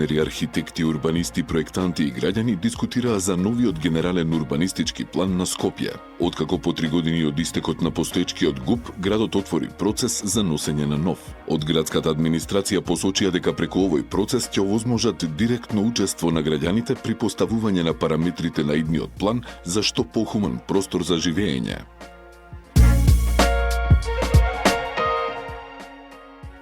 дизајнери, архитекти, урбанисти, проектанти и граѓани дискутираа за новиот генерален урбанистички план на Скопје. Откако по 3 години од истекот на постоечкиот ГУП, градот отвори процес за носење на нов. Од градската администрација посочија дека преку овој процес ќе овозможат директно учество на граѓаните при поставување на параметрите на идниот план за што похуман простор за живење.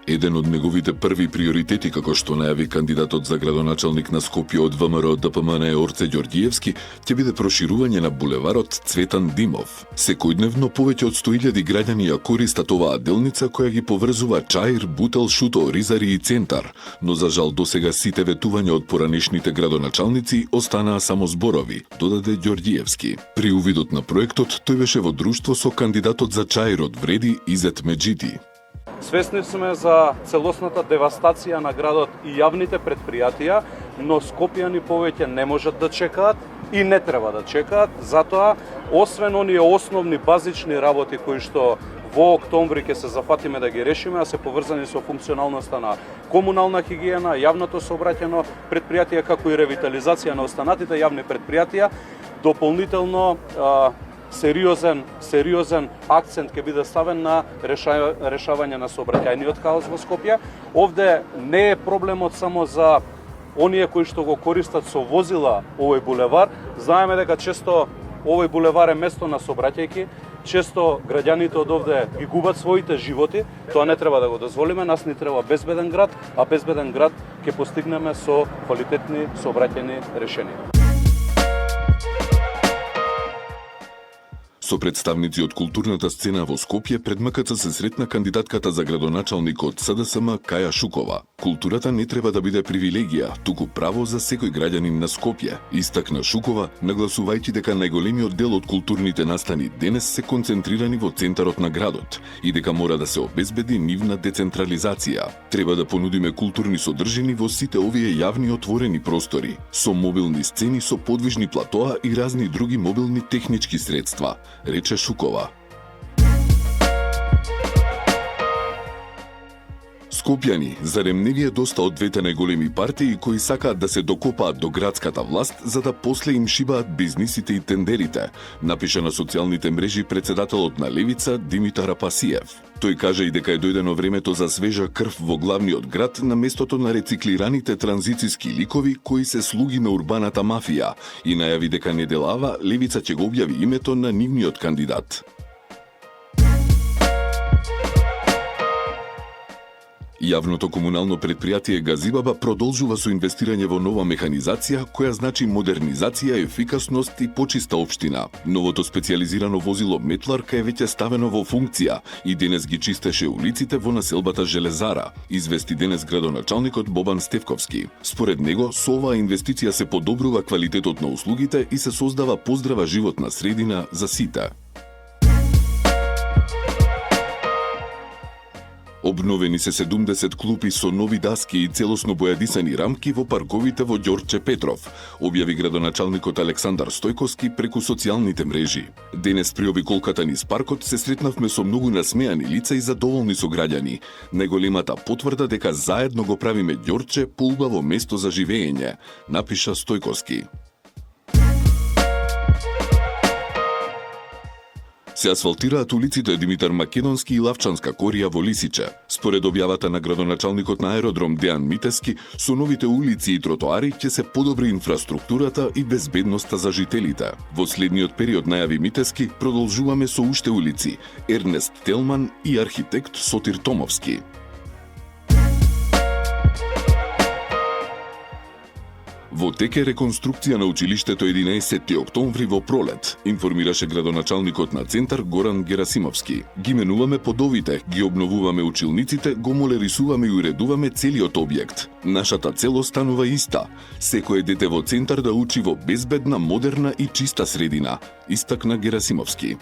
Еден од неговите први приоритети, како што најави кандидатот за градоначалник на Скопје од ВМРО ДПМН Орце Ѓорѓиевски, ќе биде проширување на булеварот Цветан Димов. Секојдневно повеќе од 100.000 граѓани ја користат оваа делница која ги поврзува Чаир, Бутел, Шуто, Ризари и Центар, но за жал досега сите ветувања од поранешните градоначалници останаа само зборови, додаде Ѓорѓиевски. При увидот на проектот, тој беше во друштво со кандидатот за Чаирот Вреди Изет Меджиди. Свесни сме за целосната девастација на градот и јавните предпријатија, но скопјани повеќе не можат да чекаат и не треба да чекаат, затоа освен оние основни базични работи кои што во октомври ќе се зафатиме да ги решиме, а се поврзани со функционалноста на комунална хигиена, јавното сообраќајно предпријатија, како и ревитализација на останатите јавни предпријатија, дополнително сериозен акцент ќе биде ставен на решавање на сообраќајниот хаос во Скопје. Овде не е проблемот само за оние кои што го користат со возила овој булевар. Знаеме дека често овој булевар е место на сообраќајки, често граѓаните од овде ги губат своите животи. Тоа не треба да го дозволиме, нас ни треба безбеден град, а безбеден град ќе постигнеме со квалитетни сообраќајни решенија. Со представници од културната сцена во Скопје пред МКЦ се сретна кандидатката за градоначалник од СДСМ Каја Шукова. Културата не треба да биде привилегија, туку право за секој граѓанин на Скопје, истакна Шукова, нагласувајќи дека најголемиот дел од културните настани денес се концентрирани во центарот на градот и дека мора да се обезбеди нивна децентрализација. Треба да понудиме културни содржини во сите овие јавни отворени простори, со мобилни сцени, со подвижни платоа и разни други мобилни технички средства, рече Шукова. Скопјани, зарем не ви е доста од двете најголеми партии кои сакаат да се докопаат до градската власт за да после им шибаат бизнисите и тендерите, напиша на социјалните мрежи председателот на Левица Димитар Апасиев. Тој кажа и дека е дојдено времето за свежа крв во главниот град на местото на рециклираните транзициски ликови кои се слуги на урбаната мафија и најави дека неделава Левица ќе го објави името на нивниот кандидат. Јавното комунално предпријатие Газибаба продолжува со инвестирање во нова механизација која значи модернизација, ефикасност и почиста општина. Новото специјализирано возило метларка е веќе ставено во функција и денес ги чистеше улиците во населбата Железара, извести денес градоначалникот Бобан Стевковски. Според него, со оваа инвестиција се подобрува квалитетот на услугите и се создава поздрава животна средина за сите. Обновени се 70 клупи со нови даски и целосно бојадисани рамки во парковите во Ѓорче Петров, објави градоначалникот Александар Стојковски преку социјалните мрежи. Денес при обиколката низ паркот се сретнавме со многу насмеани лица и задоволни сограѓани. Најголемата потврда дека заедно го правиме Ѓорче поубаво место за живење, напиша Стојковски. Се асфалтираат улиците Димитар Македонски и Лавчанска корија во Лисиче. Според објавата на градоначалникот на аеродром Дејан Митески, со новите улици и тротоари ќе се подобри инфраструктурата и безбедноста за жителите. Во следниот период, најави Митески, продолжуваме со уште улици Ернест Телман и архитект Сотир Томовски. Во тек е реконструкција на училиштето 11 октомври во пролет, информираше градоначалникот на Центар Горан Герасимовски. Ги менуваме подовите, ги обновуваме училниците, го молерисуваме и уредуваме целиот објект. Нашата цел останува иста. Секое дете во Центар да учи во безбедна, модерна и чиста средина, истакна Герасимовски.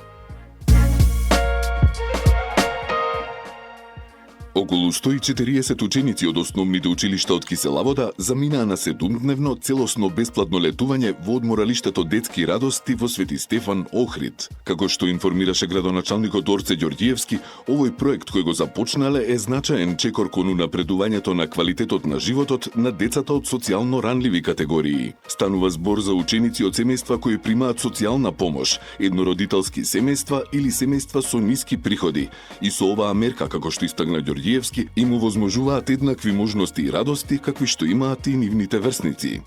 Околу 140 ученици од основните училишта од Киселавода заминаа на 7-дневно целосно бесплатно летување во одморалиштето Детски радости во Свети Стефан Охрид. Како што информираше градоначалникот Орце Ѓорѓиевски, овој проект кој го започнале е значаен чекор кон унапредувањето на квалитетот на животот на децата од социјално ранливи категории. Станува збор за ученици од семејства кои примаат социјална помош, еднородителски семејства или семејства со ниски приходи. И со оваа мерка, како што истакна Ѓорѓиевски, им овозможуваат еднакви можности и радости какви што имаат и нивните врсници.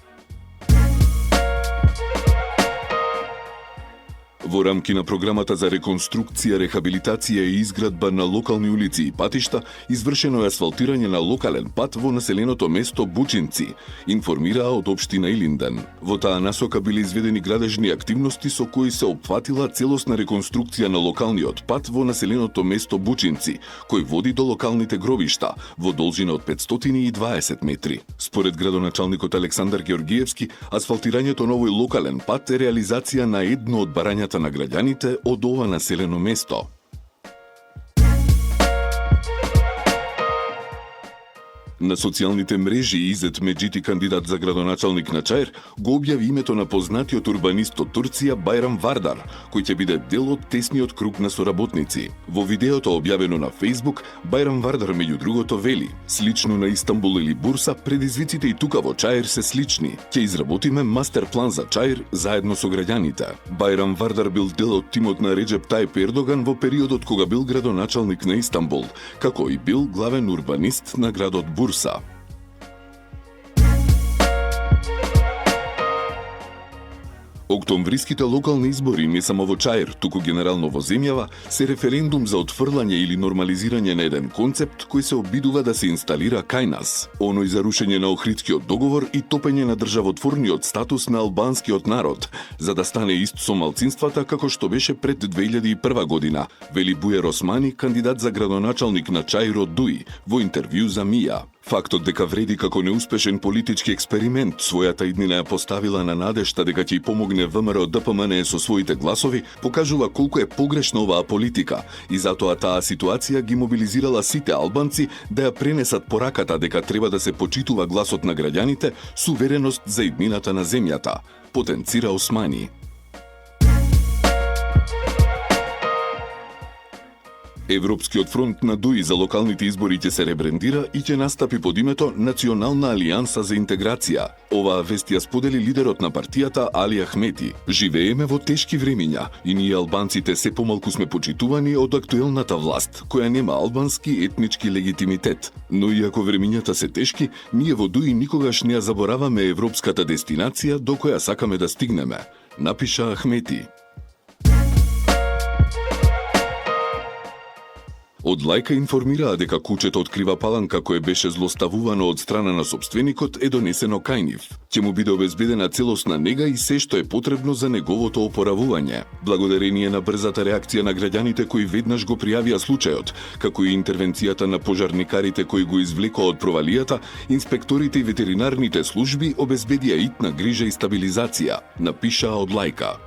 Во рамки на програмата за реконструкција, рехабилитација и изградба на локални улици и патишта, извршено е асфалтирање на локален пат во населеното место Бучинци, информираа од општина Илинден. Во таа насока биле изведени градежни активности со кои се опфатила целосна реконструкција на локалниот пат во населеното место Бучинци, кој води до локалните гробишта во должина од 520 метри. Според градоначалникот Александар Ѓорѓиевски, асфалтирањето на овој локален пат е реализација на едно од барањата на граѓаните од ова населено место. На социјалните мрежи Изет Меджити, кандидат за градоначалник на Чаир, го објави името на познатиот урбанист од Турција Байрам Вардар, кој ќе биде дел од тесниот круг на соработници. Во видеото објавено на Facebook, Байрам Вардар меѓу другото вели: "Слично на Истанбул или Бурса, предизвиците и тука во Чаир се слични. Ќе изработиме мастер план за Чаир заедно со граѓаните." Байрам Вардар бил дел од тимот на Реджеп Тајип Ердоган во периодот кога бил градоначалник на Истанбул, како и бил главен урбанист на градот Бурса. Октомвриските локални избори не само во Чаир, туку генерално во земјава, се референдум за отфрлање или нормализирање на еден концепт кој се обидува да се инсталира кај нас. Оној за рушење на Охридскиот договор и топење на државотворниот статус на албанскиот народ, за да стане ист со малцинствата како што беше пред 2001 година, вели Бујер Османи, кандидат за градоначалник на Чаир од Дуи, во интервју за Мија. Фактот дека вреди како неуспешен политички експеримент својата иднина ја поставила на надежта дека ќе помогне ВМРО ДПМН со своите гласови, покажува колку е погрешна оваа политика и затоа таа ситуација ги мобилизирала сите албанци да ја пренесат пораката дека треба да се почитува гласот на граѓаните со увереност за иднината на земјата, потенцира Османи. Европскиот фронт на Дуи за локалните избори ќе се ребрендира и ќе настапи под името Национална алијанса за интеграција. Оваа вест ја сподели лидерот на партијата Али Ахмети. Живееме во тешки времиња и ние албанците се помалку сме почитувани од актуелната власт, која нема албански етнички легитимитет. Но иако времињата се тешки, ние во Дуи никогаш не ја забораваме европската дестинација до која сакаме да стигнеме, напиша Ахмети. Од Лајка информираа дека кучето од Крива Паланка кое беше злоставувано од страна на собственикот е донесено кај нив. Ќе му биде обезбедена целосна нега и се што е потребно за неговото опоравување. Благодарение на брзата реакција на граѓаните кои веднаш го пријавија случајот, како и интервенцијата на пожарникарите кои го извлекоа од провалијата, инспекторите и ветеринарните служби обезбедија итна грижа и стабилизација, напишаа од Лајка.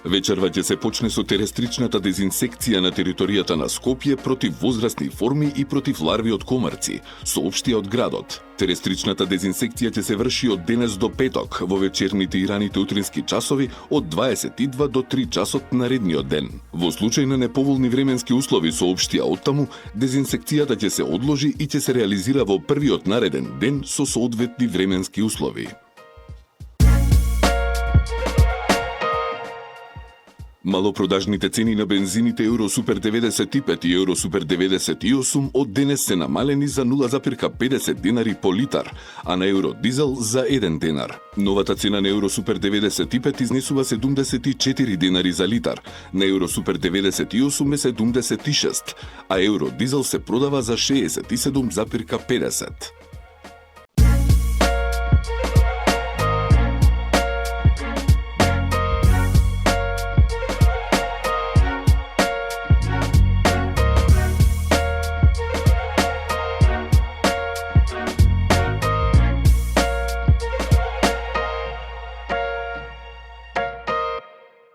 Вечерва ќе се почне со терестричната дезинсекција на територијата на Скопје против возрастни форми и против ларви од комарци, соопштија од градот. Терестричната дезинсекција ќе се врши од денес до петок, во вечерните и раните утрински часови од 22 до 3 часот наредниот ден. Во случај на неповолни временски услови, соопштија оттаму, дезинсекцијата ќе се одложи и ќе се реализира во првиот нареден ден со соодветни временски услови. Малопродажните цени на бензините Euro Super 95 и Euro Super 98 од денес се намалени за 0,50 денари по литар, а на Euro Дизел за 1 денар. Новата цена на Euro Super 95 изнесува 74 денари за литар, на Euro Super 98 е 76, а Euro Дизел се продава за 67,50.